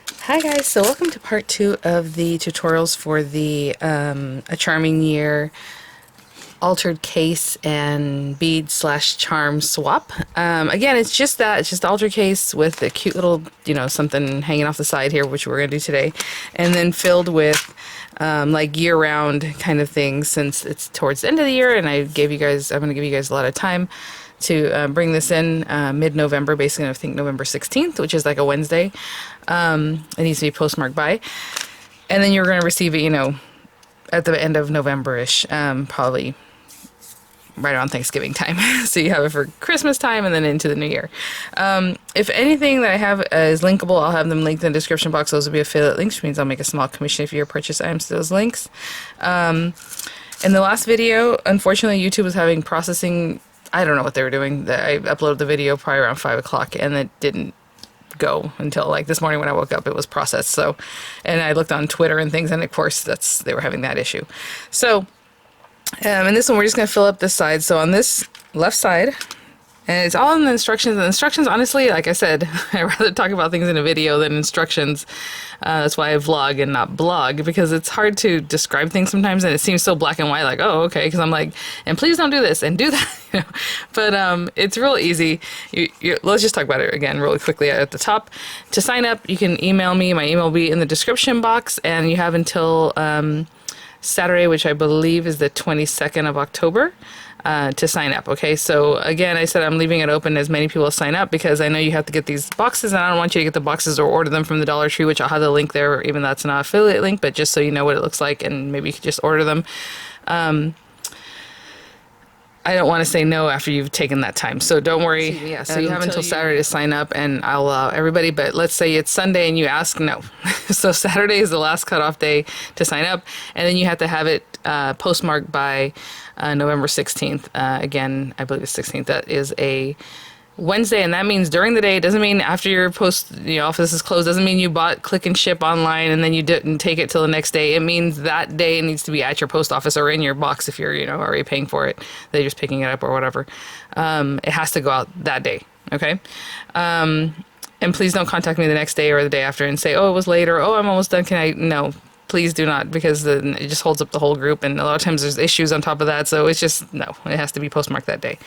Hi guys, so welcome to part 2 of the tutorials for the A Charming Year altered case and bead slash charm swap. Again, it's just the altered case with a cute little, something hanging off the side here, which we're going to do today, and then filled with like year-round kind of things since it's towards the end of the year, and I'm going to give you guys a lot of time to bring this in mid-November, basically I think November 16th, which is like a Wednesday. It needs to be postmarked by. And then you're going to receive it, at the end of November-ish, probably right around Thanksgiving time. So you have it for Christmas time and then into the new year. If anything that I have is linkable, I'll have them linked in the description box. Those will be affiliate links, which means I'll make a small commission if you purchase items to those links. In the last video, unfortunately, YouTube was having processing. I don't know what they were doing. I uploaded the video probably around 5 o'clock and it didn't go until like this morning when I woke up. It was processed. So, and I looked on Twitter and things, and of course they were having that issue. So, in this one, we're just going to fill up this side. So on this left side, and it's all in the instructions. The instructions, honestly, like I said, I'd rather talk about things in a video than instructions. That's why I vlog and not blog, because it's hard to describe things sometimes, and it seems so black and white, like, oh, okay, because I'm like, and please don't do this, and do that, But it's real easy. Let's just talk about it again really quickly at the top. To sign up, you can email me. My email will be in the description box, and you have until Saturday, which I believe is the 22nd of October, to sign up. Okay, so again, I said I'm leaving it open as many people sign up because I know you have to get these boxes, and I don't want you to get the boxes or order them from the Dollar Tree, which I'll have the link there, even though that's not an affiliate link, but just so you know what it looks like, and maybe you could just order them. I don't want to say no after you've taken that time, so don't worry. Yeah, so you have until Saturday to sign up, and I'll allow everybody, but let's say it's Sunday and you ask, no. So Saturday is the last cutoff day to sign up, and then you have to have it postmarked by November 16th. Again, I believe it's 16th. That is a Wednesday, and that means during the day. It doesn't mean after your office is closed. Doesn't mean you bought click and ship online and then you didn't take it till the next day. It means that day it needs to be at your post office or in your box if you're already paying for it. They're just picking it up or whatever. It has to go out that day. Okay. And please don't contact me the next day or the day after and say, oh, it was late, or oh, I'm almost done. No, please do not, because then it just holds up the whole group, and a lot of times there's issues on top of that. So it's just no. It has to be postmarked that day.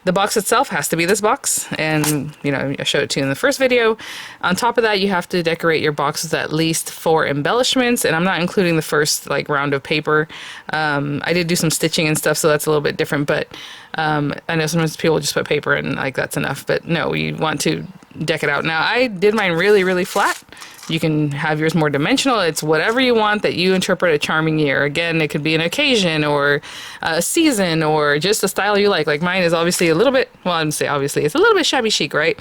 The box itself has to be this box, and I showed it to you in the first video. On top of that, you have to decorate your box with at least 4 embellishments, and I'm not including the first round of paper. I did do some stitching and stuff, so that's a little bit different, but I know sometimes people just put paper and that's enough, but no, you want to deck it out. Now, I did mine really, really flat. You can have yours more dimensional. It's whatever you want that you interpret a charming year. Again, it could be an occasion or a season or just a style you like. Like mine is obviously a little bit, well, I didn't say obviously, it's a little bit shabby chic, right?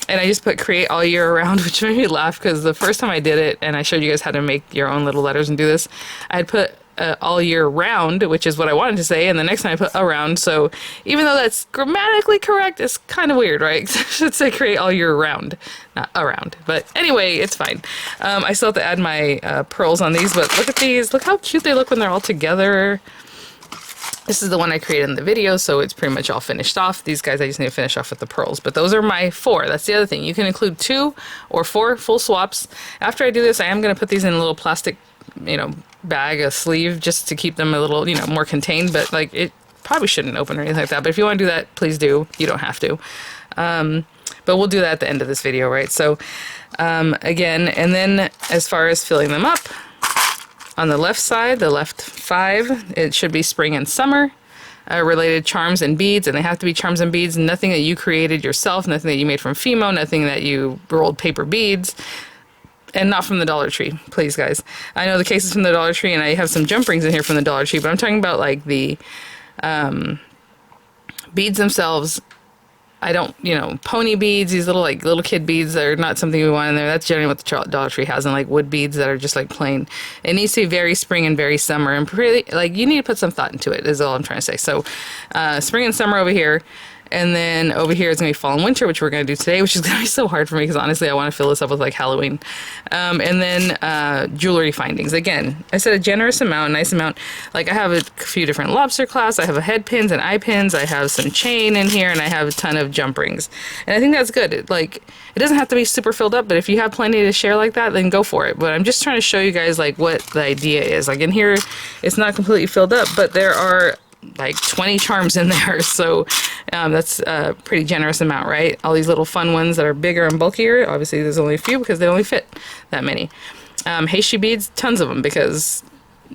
And I just put create all year round, which made me laugh because the first time I did it, and I showed you guys how to make your own little letters and do this, I had put all year round, which is what I wanted to say, and the next time I put around. So even though that's grammatically correct, it's kind of weird, right? I should say create all year round, not around. But anyway, it's fine. I still have to add my pearls on these, but look at these. Look how cute they look when they're all together. This is the one I created in the video, so it's pretty much all finished off. These guys, I just need to finish off with the pearls. But those are my 4. That's the other thing. You can include 2 or 4 full swaps. After I do this, I am going to put these in a little plastic, bag, a sleeve, just to keep them a little, more contained. But it probably shouldn't open or anything like that. But if you want to do that, please do. You don't have to. But we'll do that at the end of this video, right? So, again, and then as far as filling them up, on the left side, the left 5, it should be spring and summer related charms and beads, and they have to be charms and beads. Nothing that you created yourself, nothing that you made from Fimo, nothing that you rolled paper beads, and not from the Dollar Tree, please, guys. I know the case is from the Dollar Tree, and I have some jump rings in here from the Dollar Tree, but I'm talking about the beads themselves. I don't, pony beads, these little kid beads that are not something we want in there. That's generally what the Dollar Tree has, and wood beads that are just plain. It needs to be very spring and very summer, and pretty, you need to put some thought into it, is all I'm trying to say. So, spring and summer over here, And then over here is going to be fall and winter, which we're going to do today, which is going to be so hard for me because honestly I want to fill this up with like Halloween. And then jewelry findings. Again, I said a generous amount, a nice amount. Like I have a few different lobster clasps, I have a head pins and eye pins, I have some chain in here, and I have a ton of jump rings. And I think that's good. It doesn't have to be super filled up, but if you have plenty to share like that, then go for it. But I'm just trying to show you guys like what the idea is. Like in here, it's not completely filled up, but there are like 20 charms in there, so that's a pretty generous amount, right? All these little fun ones that are bigger and bulkier, obviously there's only a few because they only fit that many. Heishi beads, tons of them, because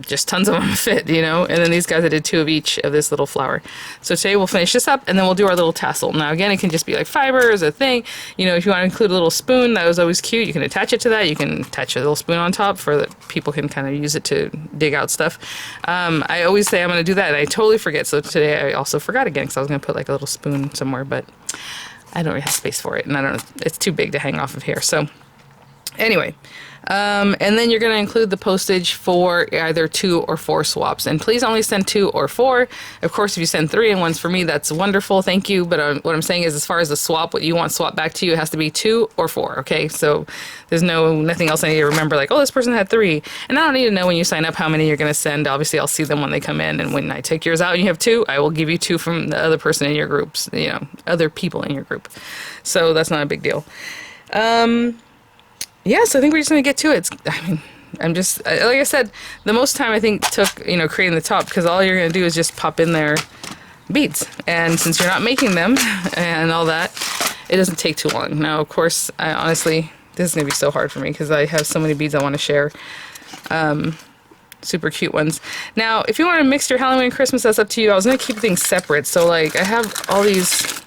just tons of them fit, you know. And then these guys, I did 2 of each of this little flower. So today we'll finish this up, and then we'll do our little tassel. Now again, it can just be like fibers, a thing, you know. If you want to include a little spoon, that was always cute. You can attach it to that. You can attach a little spoon on top for that people can kind of use it to dig out stuff. I always say I'm going to do that, and I totally forget. So today I also forgot again because I was going to put like a little spoon somewhere, but I don't really have space for it, and I don't know, it's too big to hang off of here. So anyway, and then you're going to include the postage for either 2 or 4 swaps, and please only send 2 or 4. Of course, if you send 3 and one's for me, that's wonderful, thank you. But what I'm saying is, as far as the swap, what you want swapped back to you, it has to be 2 or 4. Okay, so there's nothing else I need to remember, like, oh, this person had 3, and I don't need to know when you sign up how many you're going to send. Obviously I'll see them when they come in, and when I take yours out and you have 2, I will give you 2 from the other person in your groups, you know, other people in your group. So that's not a big deal. Yeah, so I think we're just going to get to it. I'm just, like I said, the most time I think took, you know, creating the top, because all you're going to do is just pop in there beads. And since you're not making them and all that, it doesn't take too long. Now, of course, honestly, this is going to be so hard for me because I have so many beads I want to share. Super cute ones. Now, if you want to mix your Halloween and Christmas, that's up to you. I was going to keep things separate. So, like, I have all these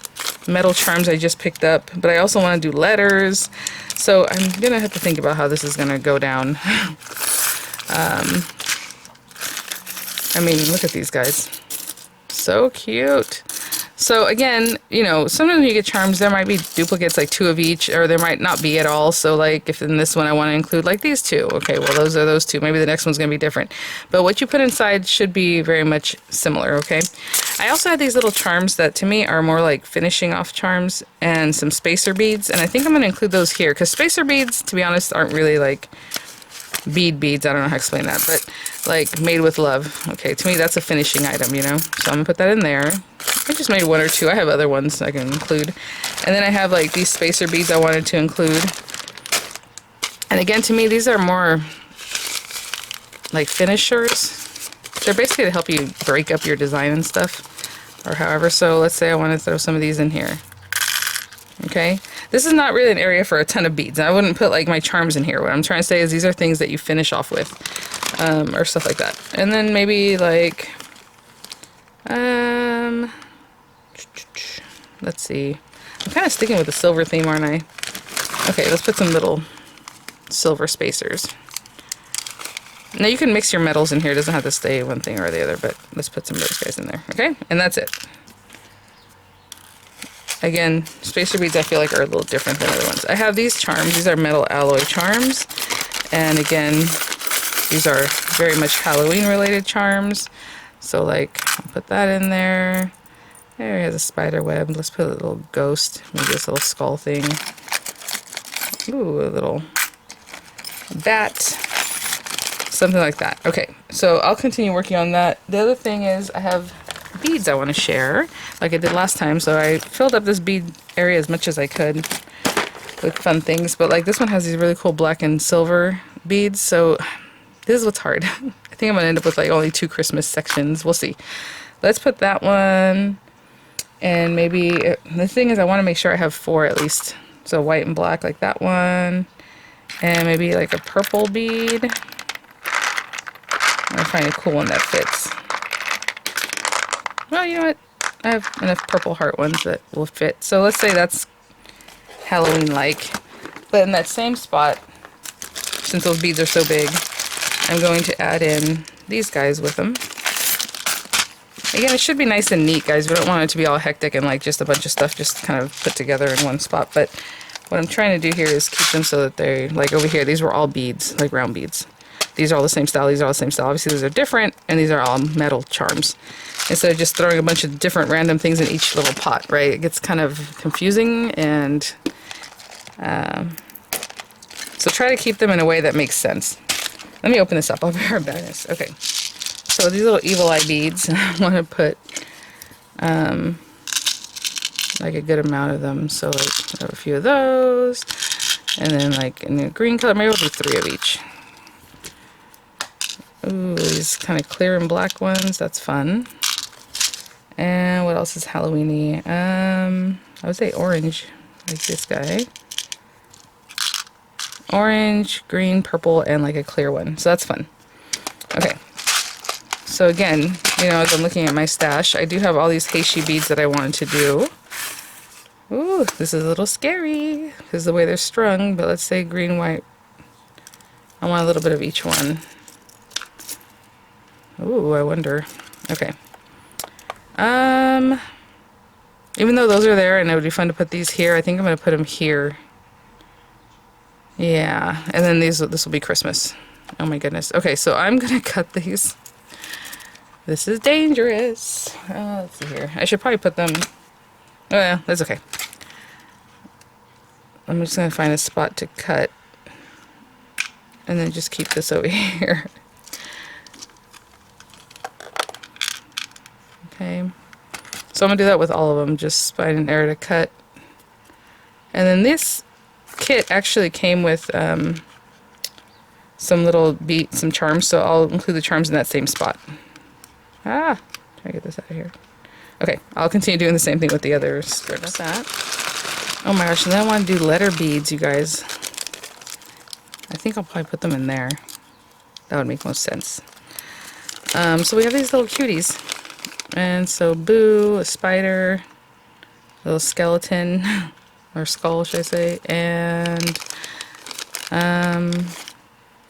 metal charms I just picked up, but I also want to do letters. So I'm going to have to think about how this is going to go down. I mean, look at these guys. So cute. So again, you know, sometimes when you get charms, there might be duplicates, like 2 of each, or there might not be at all. So like if in this one I want to include like these 2. Okay, well those are those 2. Maybe the next one's going to be different. But what you put inside should be very much similar, okay? I also have these little charms that to me are more like finishing off charms, and some spacer beads. And I think I'm going to include those here, because spacer beads, to be honest, aren't really like beads. I don't know how to explain that, but like made with love. Okay, to me that's a finishing item, you know? So I'm going to put that in there. I just made 1 or 2. I have other ones I can include. And then I have like these spacer beads I wanted to include. And again, to me, these are more like finishers. They're basically to help you break up your design and stuff, or however. So let's say I want to throw some of these in here. Okay, this is not really an area for a ton of beads. I wouldn't put like my charms in here. What I'm trying to say is these are things that you finish off with, or stuff like that. And then maybe like, let's see. I'm kind of sticking with the silver theme, aren't I? Okay, let's put some little silver spacers. Now you can mix your metals in here. It doesn't have to stay one thing or the other, but let's put some of those guys in there. Okay, and that's it. Again, spacer beads I feel like are a little different than other ones. I have these charms. These are metal alloy charms. And again, these are very much Halloween related charms. So like, I'll put that in there. There, he has a spider web. Let's put a little ghost. Maybe this little skull thing. Ooh, a little bat. Something like that. Okay, so I'll continue working on that. The other thing is I have beads I want to share, like I did last time. So I filled up this bead area as much as I could with fun things. But like this one has these really cool black and silver beads. So this is what's hard. I think I'm going to end up with like only 2 Christmas sections. We'll see. Let's put that one. And maybe, the thing is I want to make sure I have 4 at least. So white and black like that one. And maybe like a purple bead. I'm going to find a cool one that fits. Well, you know what? I have enough purple heart ones that will fit. So let's say that's Halloween-like. But in that same spot, since those beads are so big, I'm going to add in these guys with them. Again, it should be nice and neat, guys. We don't want it to be all hectic and like just a bunch of stuff just kind of put together in one spot. But what I'm trying to do here is keep them so that they're, like over here, these were all beads, like round beads. these are all the same style, these are all the same style. Obviously these are different, and these are all metal charms. Instead of just throwing a bunch of different random things in each little pot, right? It gets kind of confusing, and so try to keep them in a way that makes sense. Let me open this up. I'll be right back. Okay, so these little evil eye beads, I want to put like a good amount of them. So like I have a few of those, and then like in the green color, maybe I'll do 3 of each. Ooh, these kind of clear and black ones, that's fun. And what else is Halloween-y? I would say orange, like this guy. Orange, green, purple, and like a clear one. So that's fun. Okay. So again, you know, as I'm looking at my stash, I do have all these Heishi beads that I wanted to do. Ooh, this is a little scary because the way they're strung, but let's say green, white. I want a little bit of each one. Ooh, I wonder. Okay. Even though those are there and it would be fun to put these here, I think I'm going to put them here. Yeah, and then this will be Christmas. Oh my goodness. Okay, so I'm going to cut these. This is dangerous. Let's see here. I should probably put them... Oh yeah, that's okay. I'm just going to find a spot to cut. And then just keep this over here. Okay. So I'm going to do that with all of them. Just find an area to cut. And then this kit actually came with some little some charms. So I'll include the charms in that same spot. Try to get this out of here. Okay, I'll continue doing the same thing with the other strips. Oh my gosh, and then I want to do letter beads, you guys. I think I'll probably put them in there. That would make most sense. So we have these little cuties. And so Boo, a spider, a little skeleton, or skull, should I say, and a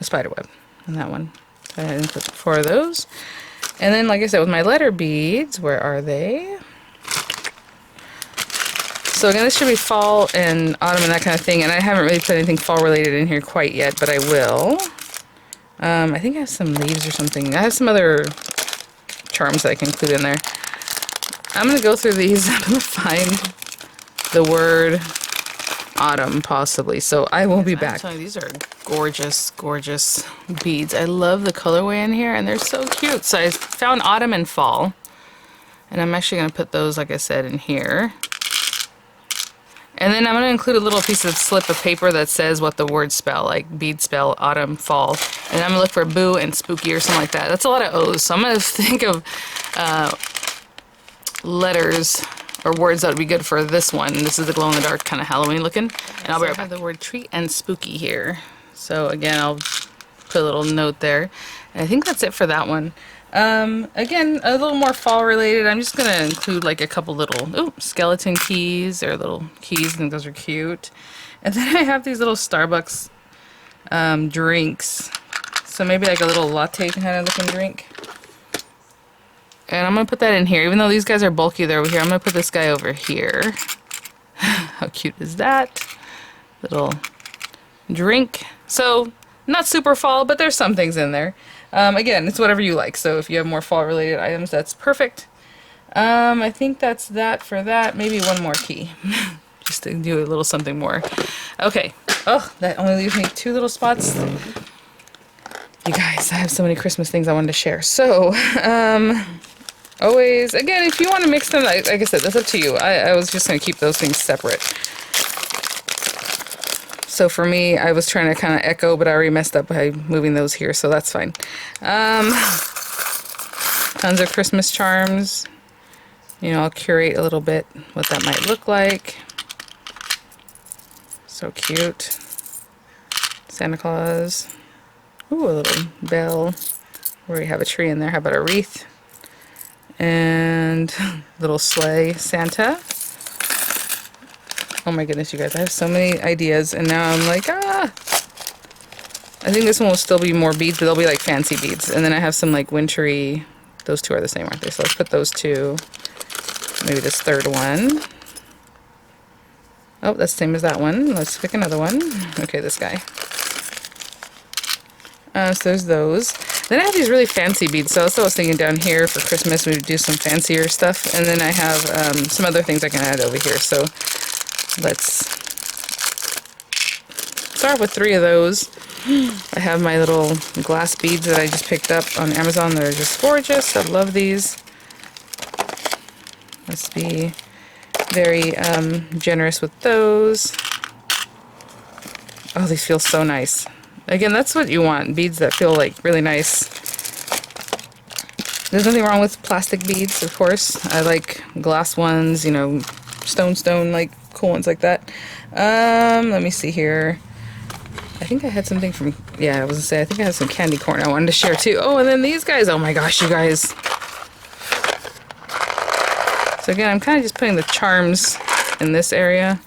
spider web in that one. So I didn't put 4 of those. And then, like I said, with my letter beads, where are they? So again, this should be fall and autumn and that kind of thing, and I haven't really put anything fall related in here quite yet, but I will. I think I have some leaves or something. I have some other charms that I can include in there. I'm going to go through these. I'm going to find the word autumn, possibly. So I will be back. I'm telling you, these are gorgeous, gorgeous beads. I love the colorway in here, and they're so cute. So I found autumn and fall, and I'm actually going to put those, like I said, in here. And then I'm going to include a little piece of slip of paper that says what the words spell, like bead spell, autumn, fall. And I'm going to look for boo and spooky or something like that. That's a lot of O's. So I'm going to think of letters or words that would be good for this one. This is the glow-in-the-dark kind of Halloween looking. And I'll be right back. I have the word treat and spooky here. So again, I'll put a little note there. And I think that's it for that one. Again, a little more fall related. I'm just going to include like a couple little skeleton keys or little keys. I think those are cute. And then I have these little Starbucks drinks. So maybe like a little latte kind of looking drink. And I'm going to put that in here. Even though these guys are bulky, they're over here. I'm going to put this guy over here. How cute is that? Little drink. So not super fall, but there's some things in there. Again, it's whatever you like. So if you have more fall related items, that's perfect. I think that's that for that. Maybe one more key. Just to do a little something more. Okay. Oh, that only leaves me 2 little spots. You guys, I have so many Christmas things I wanted to share. So, always, again, if you want to mix them, like I said, that's up to you. I was just going to keep those things separate. So for me, I was trying to kind of echo, but I already messed up by moving those here, so that's fine. Tons of Christmas charms. You know, I'll curate a little bit what that might look like. So cute. Santa Claus. Ooh, a little bell. Where we have a tree in there. How about a wreath? And little sleigh Santa. Oh my goodness, you guys, I have so many ideas, and now I'm like, I think this one will still be more beads, but they'll be like fancy beads. And then I have some like wintry, those 2 are the same, aren't they? So let's put those 2. Maybe this 3rd one. Oh, that's the same as that one. Let's pick another one. Okay, this guy. So there's those. Then I have these really fancy beads. So that's what I was thinking down here for Christmas. We would do some fancier stuff. And then I have some other things I can add over here. So let's start with 3 of those. I have my little glass beads that I just picked up on Amazon. They're just gorgeous. I love these. Let's be very generous with those. Oh, these feel so nice. Again, that's what you want. Beads that feel like really nice. There's nothing wrong with plastic beads, of course. I like glass ones, you know, stone, like cool ones like that. Let me see here. I think I had something from, yeah, I was gonna say, I think I had some candy corn I wanted to share too. Oh, and then these guys, oh my gosh, you guys. So again, I'm kind of just putting the charms in this area.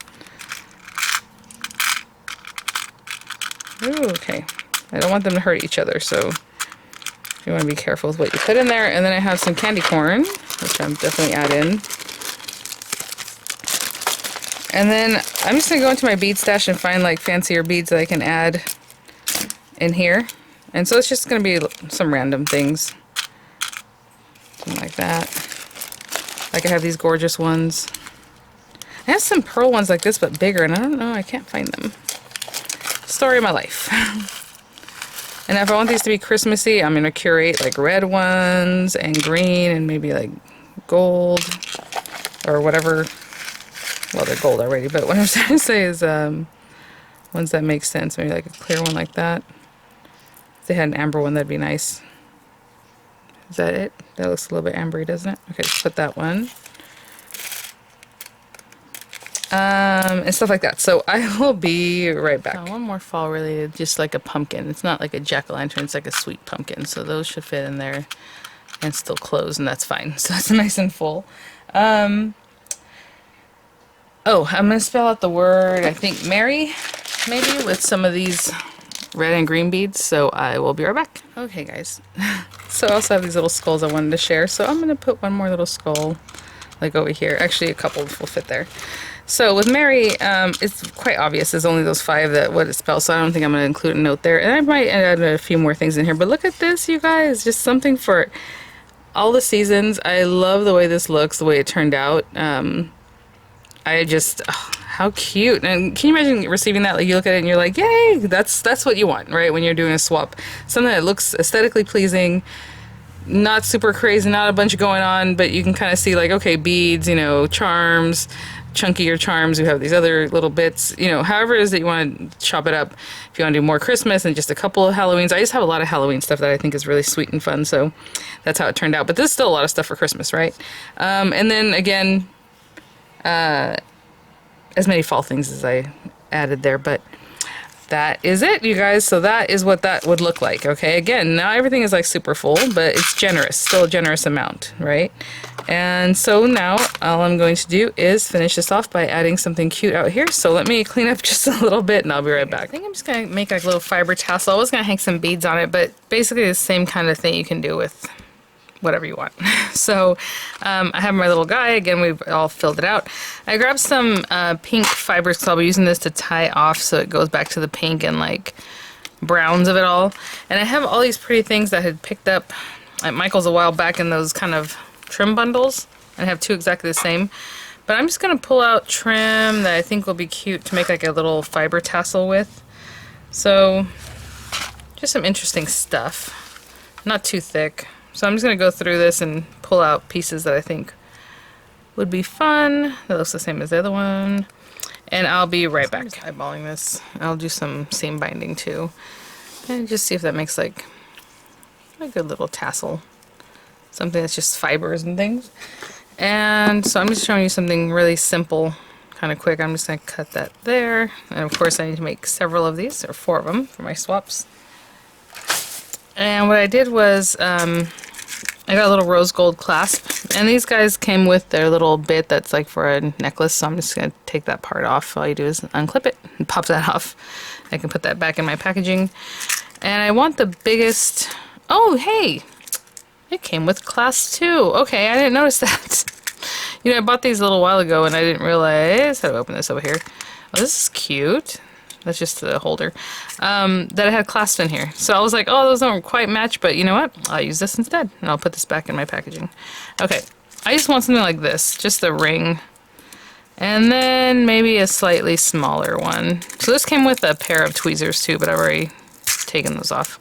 Ooh, okay. I don't want them to hurt each other, so you want to be careful with what you put in there. And then I have some candy corn, which I'm definitely add in. And then I'm just going to go into my bead stash and find like fancier beads that I can add in here. And so it's just going to be some random things. Something like that. Like I have these gorgeous ones. I have some pearl ones like this but bigger, and I don't know, I can't find them. Story of my life. And if I want these to be Christmassy, I'm going to curate like red ones and green and maybe like gold or whatever. Well, they're gold already, but what I'm trying to say is ones that make sense. Maybe like a clear one like that. If they had an amber one, that'd be nice. Is that it? That looks a little bit ambery, doesn't it? Okay, let's put that one. And stuff like that. So I will be right back. One more fall related, just like a pumpkin. It's not like a jack-o'-lantern, it's like a sweet pumpkin. So those should fit in there and still close, and that's fine. So that's nice and full. Oh, I'm going to spell out the word, I think, Mary, maybe, with some of these red and green beads. So I will be right back. Okay, guys. So I also have these little skulls I wanted to share. So I'm going to put one more little skull, like over here. Actually, a couple will fit there. So with Mary, it's quite obvious. There's only those 5 that what it spells, so I don't think I'm going to include a note there. And I might add a few more things in here. But look at this, you guys. Just something for all the seasons. I love the way this looks, the way it turned out. I just, oh, how cute. And can you imagine receiving that? Like you look at it and you're like, yay, that's what you want, right? When you're doing a swap. Something that looks aesthetically pleasing, not super crazy, not a bunch going on, but you can kind of see like, okay, beads, you know, charms, chunkier charms. You have these other little bits, you know, however it is that you want to chop it up. If you want to do more Christmas and just a couple of Halloweens. I just have a lot of Halloween stuff that I think is really sweet and fun. So that's how it turned out. But there's still a lot of stuff for Christmas, right? And then again, as many fall things as I added there, but that is it, you guys. So that is what that would look like. Okay, again, now everything is like super full, but it's generous, still a generous amount, right? And so now all I'm going to do is finish this off by adding something cute out here. So let me clean up just a little bit and I'll be right back. I think I'm just gonna make like a little fiber tassel. I was gonna hang some beads on it, but basically the same kind of thing you can do with whatever you want. So I have my little guy. Again, we've all filled it out. I grabbed some pink fibers because I'll be using this to tie off so it goes back to the pink and like browns of it all. And I have all these pretty things that I had picked up at Michael's a while back in those kind of trim bundles. And I have 2 exactly the same. But I'm just going to pull out trim that I think will be cute to make like a little fiber tassel with. So just some interesting stuff. Not too thick. So I'm just going to go through this and pull out pieces that I think would be fun. That looks the same as the other one. And I'll be right back. I'm just eyeballing this. I'll do some seam binding too. And just see if that makes like a good little tassel. Something that's just fibers and things. And so I'm just showing you something really simple, kind of quick. I'm just going to cut that there. And of course I need to make several of these, or 4 of them for my swaps. And what I did was, I got a little rose gold clasp, and these guys came with their little bit that's like for a necklace, so I'm just going to take that part off. All you do is unclip it and pop that off. I can put that back in my packaging. And I want the biggest, oh hey, it came with clasp too. Okay, I didn't notice that. You know, I bought these a little while ago and I didn't realize how to open this over here. Oh, this is cute. That's just the holder. That I had clasped in here. So I was like, oh, those don't quite match, but you know what? I'll use this instead, and I'll put this back in my packaging. Okay, I just want something like this, just a ring. And then maybe a slightly smaller one. So this came with a pair of tweezers too, but I've already taken those off.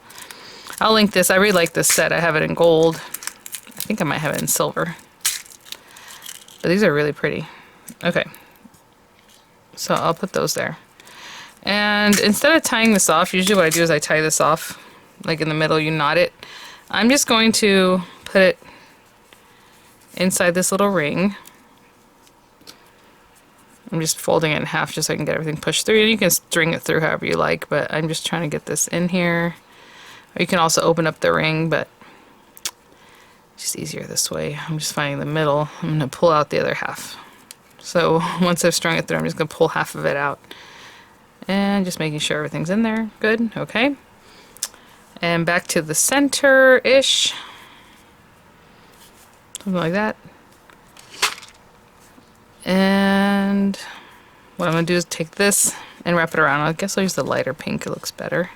I'll link this. I really like this set. I have it in gold. I think I might have it in silver. But these are really pretty. Okay. So I'll put those there. And instead of tying this off, usually what I do is I tie this off, like in the middle, you knot it. I'm just going to put it inside this little ring. I'm just folding it in half just so I can get everything pushed through. And you can string it through however you like, but I'm just trying to get this in here. Or you can also open up the ring, but it's just easier this way. I'm just finding the middle. I'm going to pull out the other half. So once I've strung it through, I'm just going to pull half of it out. And just making sure everything's in there. Good, okay. And back to the center-ish. Something like that. And what I'm going to do is take this and wrap it around. I guess I'll use the lighter pink, it looks better.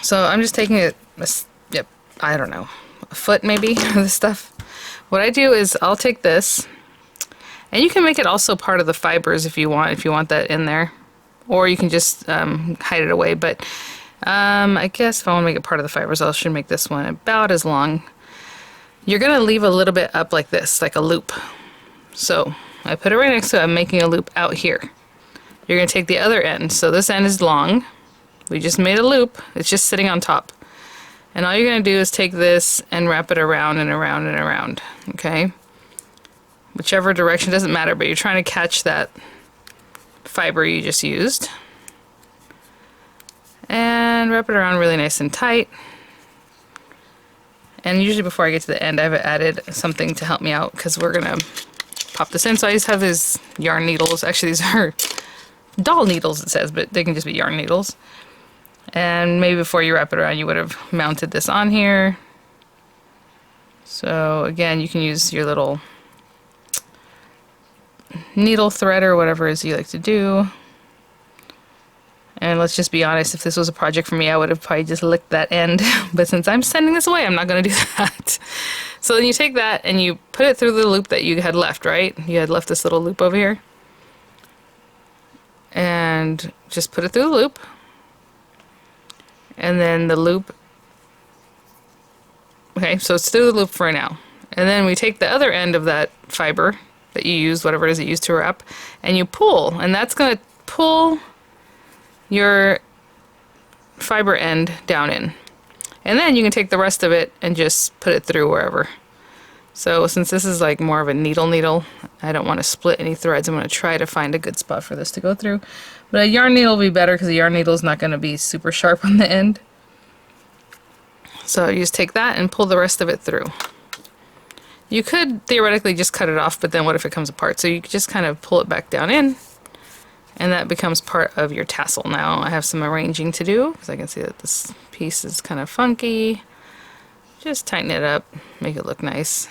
So I'm just taking it, yep, I don't know, a foot maybe of this stuff. What I do is I'll take this, and you can make it also part of the fibers if you want that in there. Or you can just hide it away, but I guess if I want to make it part of the fibers, I should make this one about as long. You're going to leave a little bit up like this, like a loop. So I put it right next to it, I'm making a loop out here. You're going to take the other end, so this end is long. We just made a loop, it's just sitting on top. And all you're going to do is take this and wrap it around and around and around, okay? Whichever direction, doesn't matter, but you're trying to catch that fiber you just used. And wrap it around really nice and tight. And usually before I get to the end, I've added something to help me out because we're going to pop this in. So I just have these yarn needles. Actually, these are doll needles, it says, but they can just be yarn needles. And maybe before you wrap it around, you would have mounted this on here. So again, you can use your little needle thread or whatever it is you like to do. And let's just be honest, if this was a project for me, I would have probably just licked that end. But since I'm sending this away, I'm not going to do that. So then you take that and you put it through the loop that you had left, right? You had left this little loop over here. And just put it through the loop. And then the loop, okay, so it's through the loop for now. And then we take the other end of that fiber that you used, whatever it is that you used to wrap, and you pull, and that's going to pull your fiber end down in. And then you can take the rest of it and just put it through wherever. So since this is like more of a needle, I don't want to split any threads. I'm going to try to find a good spot for this to go through. But a yarn needle will be better because a yarn needle is not going to be super sharp on the end. So you just take that and pull the rest of it through. You could theoretically just cut it off, but then what if it comes apart? So you could just kind of pull it back down in, and that becomes part of your tassel. Now I have some arranging to do because I can see that this piece is kind of funky. Just tighten it up, make it look nice.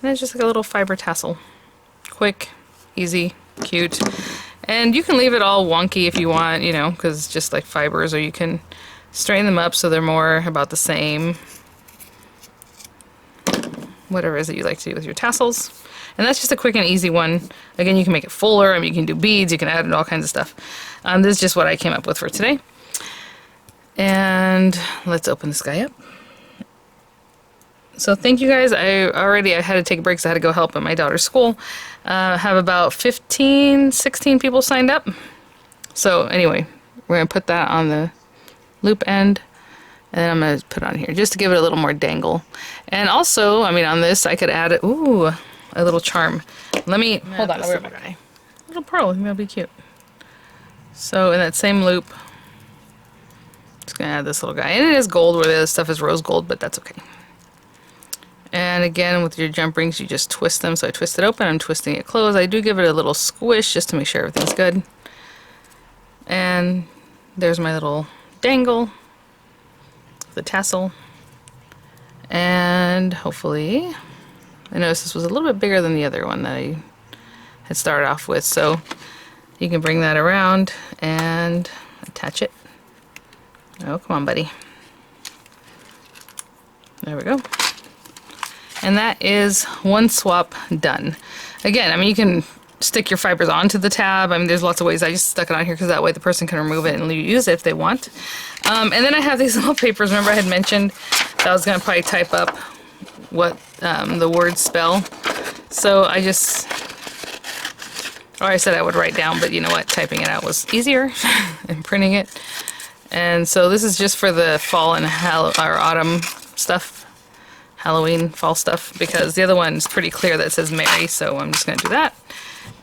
And it's just like a little fiber tassel. Quick, easy, cute. And you can leave it all wonky if you want, you know, because it's just like fibers, or you can straighten them up so they're more about the same. Whatever it is that you like to do with your tassels. And that's just a quick and easy one. Again, you can make it fuller, I mean, you can do beads, you can add in all kinds of stuff. This is just what I came up with for today. And let's open this guy up. So thank you guys. I had to take a break because I had to go help at my daughter's school. I have about 15, 16 people signed up. So anyway, we're going to put that on the loop end. And then I'm going to put it on here just to give it a little more dangle. And also, I mean, on this, I could add a little charm. Let me, hold on, I'll wear my guy. Little pearl, I think that'll be cute. So in that same loop, just going to add this little guy. And it is gold where the other stuff is rose gold, but that's okay. And again, with your jump rings, you just twist them. So I twist it open, I'm twisting it closed. I do give it a little squish just to make sure everything's good. And there's my little dangle, the tassel. And hopefully, I noticed this was a little bit bigger than the other one that I had started off with. So you can bring that around and attach it. Oh, come on, buddy. There we go. And that is one swap done. Again, I mean, you can stick your fibers onto the tab. I mean, there's lots of ways. I just stuck it on here because that way the person can remove it and use it if they want. And then I have these little papers. Remember I had mentioned that I was going to probably type up what the words spell. So I just, or I said I would write down, but you know what? Typing it out was easier and printing it. And so this is just for the fall and or autumn stuff. Halloween, fall stuff, because the other one's pretty clear that says Mary, so I'm just going to do that.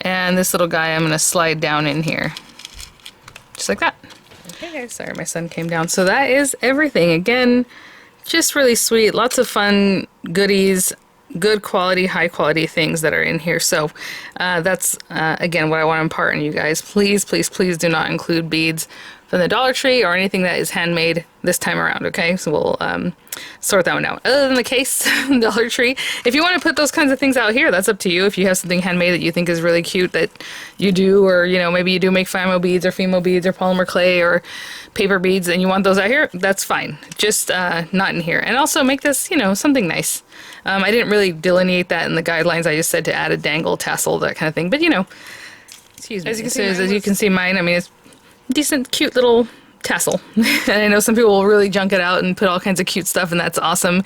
And this little guy I'm going to slide down in here. Just like that. Okay guys, sorry my son came down. So that is everything. Again, just really sweet. Lots of fun goodies, good quality, high quality things that are in here. So that's, again, what I want to impart on you guys. Please, please, please do not include beads from the Dollar Tree or anything that is handmade this time around, okay? So we'll sort that one out. Other than the case, Dollar Tree, if you want to put those kinds of things out here, that's up to you. If you have something handmade that you think is really cute that you do, or, you know, maybe you do make Fimo beads or Fimo beads or polymer clay or paper beads and you want those out here, that's fine. Just not in here. And also make this, you know, something nice. I didn't really delineate that in the guidelines. I just said to add a dangle, tassel, that kind of thing. But, you know, excuse me. As you can see mine, I mean, it's decent, cute little tassel. And I know some people will really junk it out and put all kinds of cute stuff, and that's awesome.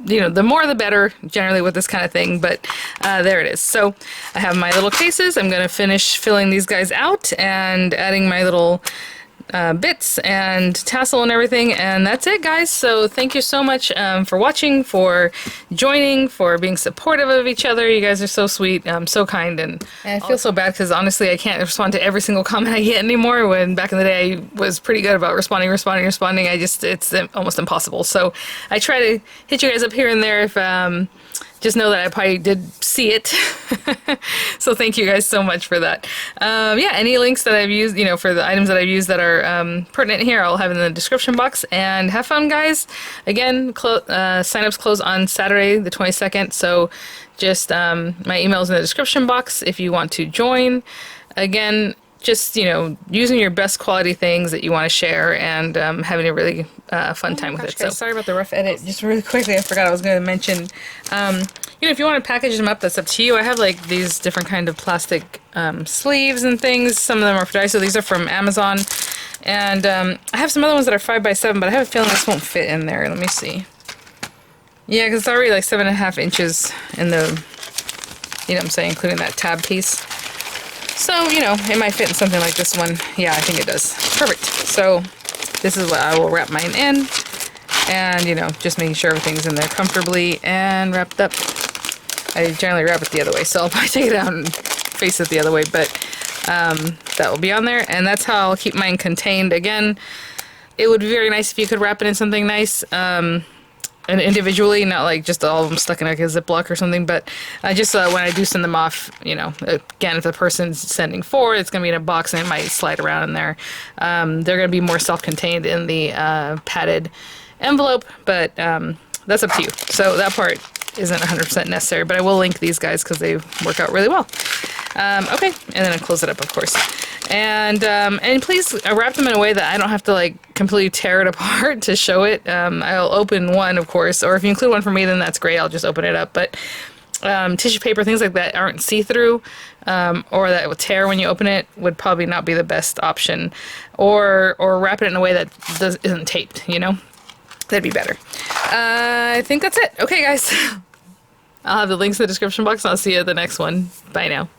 You know, the more the better, generally with this kind of thing, but there it is. So I have my little cases. I'm going to finish filling these guys out and adding my little bits and tassel and everything, and that's it, guys. So thank you so much for watching, for joining, for being supportive of each other. You guys are so sweet, so kind, and I feel so bad because honestly I can't respond to every single comment I get anymore, when back in the day I was pretty good about responding. I just, it's almost impossible. So I try to hit you guys up here and there if just know that I probably did see it. So thank you guys so much for that. Yeah, any links that I've used, you know, for the items that I've used that are pertinent here, I'll have in the description box. And have fun, guys. Again, sign-ups close on Saturday the 22nd, so just my email's in the description box if you want to join. Again, just, you know, using your best quality things that you want to share and having a really fun time with it. So sorry about the rough edit. Just really quickly, I forgot I was going to mention, you know, if you want to package them up, that's up to you. I have like these different kind of plastic sleeves and things. Some of them are for Daiso. These are from Amazon. And I have some other ones that are 5x7, but I have a feeling this won't fit in there. Let me see. Yeah, because it's already like 7.5 inches in the, you know what I'm saying, including that tab piece. So, you know, it might fit in something like this one. Yeah, I think it does. Perfect. So this is what I will wrap mine in. And, you know, just making sure everything's in there comfortably and wrapped up. I generally wrap it the other way, so I'll probably take it out and face it the other way. But that will be on there. And that's how I'll keep mine contained. Again, it would be very nice if you could wrap it in something nice. And individually, not like just all of them stuck in like a Ziploc or something, but just when I do send them off, you know, again, if the person's sending forward, it's going to be in a box and it might slide around in there. They're going to be more self-contained in the padded envelope, but that's up to you. So that part isn't 100% necessary, but I will link these guys because they work out really well. Okay, and then I close it up, of course. And please wrap them in a way that I don't have to like completely tear it apart to show it. I'll open one, of course, or if you include one for me, then that's great. I'll just open it up. But tissue paper, things like that aren't see-through, or that will tear when you open it, would probably not be the best option. Or wrap it in a way that isn't taped, you know? That'd be better. I think that's it. Okay, guys. I'll have the links in the description box, and I'll see you at the next one. Bye now.